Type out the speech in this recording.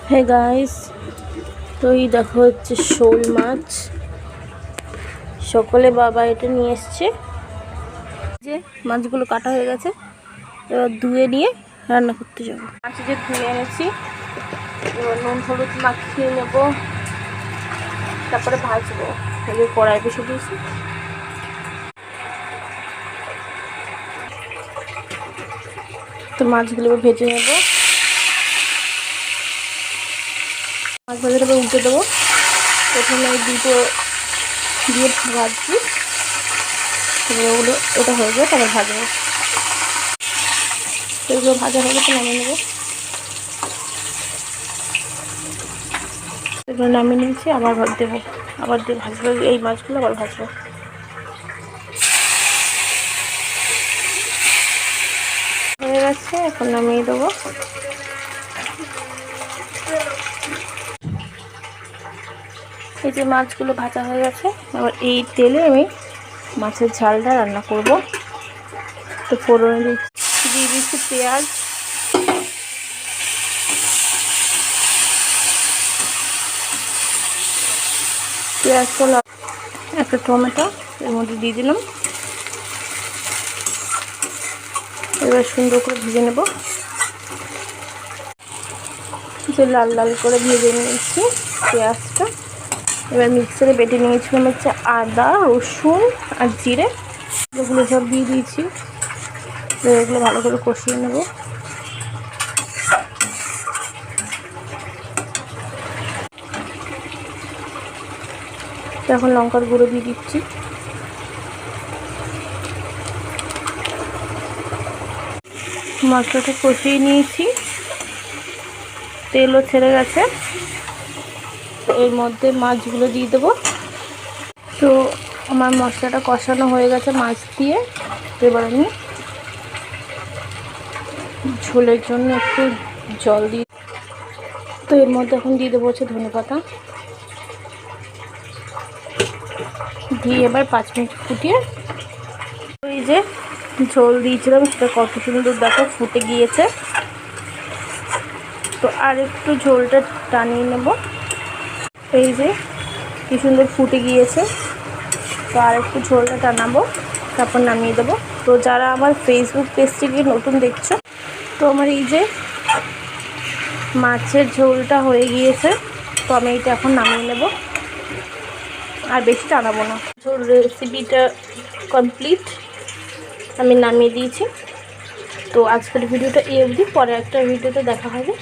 Hey guys, তো এই দেখো হচ্ছে শোল মাছ। সকলে বাবা এটা নিয়ে এসছে। যে মাছগুলো কাটা হয়ে গেছে, এবার ধুয়ে নিয়ে রান্না করতে যাবো। মাছ যে ধুয়ে এনেছি, এবার নুন হলুদ মাখিয়ে নেবো, তারপরে ভাজবো। এই যে কড়াই বসে দিয়েছি, তো মাছগুলো ভেজে নেবো। মাছ ভাজার এবার উল্টে দেবো। প্রথমে এই দুটো দিয়ে ভাজছি, ওগুলো এটা হয়ে যায়, তারপর ভাজবো। এগুলো ভাজা হয়ে গেছে, নামিয়ে নেবো। এগুলো নামিয়ে নিয়েছি, আবার দেবো, আবার দিয়ে ভাজবো। এই মাছগুলো আবার ভাজবো। হয়ে গেছে, এখন নামিয়ে দেবো। এই যে মাছগুলো ভাজা হয়ে গেছে, আবার এই তেলে আমি মাছের ঝালটা রান্না করব। তো ফোড়নে দিয়ে দিচ্ছি পেঁয়াজ, একটা টমেটো এর মধ্যে দিয়ে দিলাম। এবার সুন্দর করে ভেজে নেব। যে লাল লাল করে ভেজে নিয়েছি পেঁয়াজটা। এবার মিক্সারে বেটে নিয়েছিলাম হচ্ছে আদা, রসুন আর জিরে, এগুলো সব দিয়ে দিয়েছি। এগুলো ভালো করে কষিয়ে নেব। এখন লঙ্কার গুঁড়ো দিয়ে দিচ্ছি। মশলাটা কষিয়ে নিয়েছি, তেলও ছেড়ে গেছে। এর মধ্যে মাছগুলো দিয়ে দেবো। তো আমার মশলাটা কষানো হয়ে গেছে মাছ দিয়ে। এবার আমি ঝোলের জন্য একটু জল দিই। তো এর মধ্যে এখন দিয়ে দেবো হচ্ছে ধনেপাতা, দিয়ে এবার 5 মিনিট ফুটিয়ে, এই যে ঝোল দিয়েছিলাম সেটা কত সুন্দর দেখো ফুটে গিয়েছে। তো আর একটু ঝোলটা টানিয়ে নেব। এই যে কি সুন্দর ফুটে গিয়েছে। তো আর একটু ঝোলটা টানাবো, তারপর নামিয়ে দেবো। তো যারা আমার ফেসবুক পেজটিকে নতুন দেখছো, তো আমার এই যে মাছের ঝোলটা হয়ে গিয়েছে, তো আমি এটা এখন নামিয়ে নেব, আর বেশি টানাবো না। ঝোল রেসিপিটা কমপ্লিট, আমি নামিয়ে দিয়েছি। তো আজকের ভিডিওটা এই অবধি, পরে একটা ভিডিওতে দেখা হবে।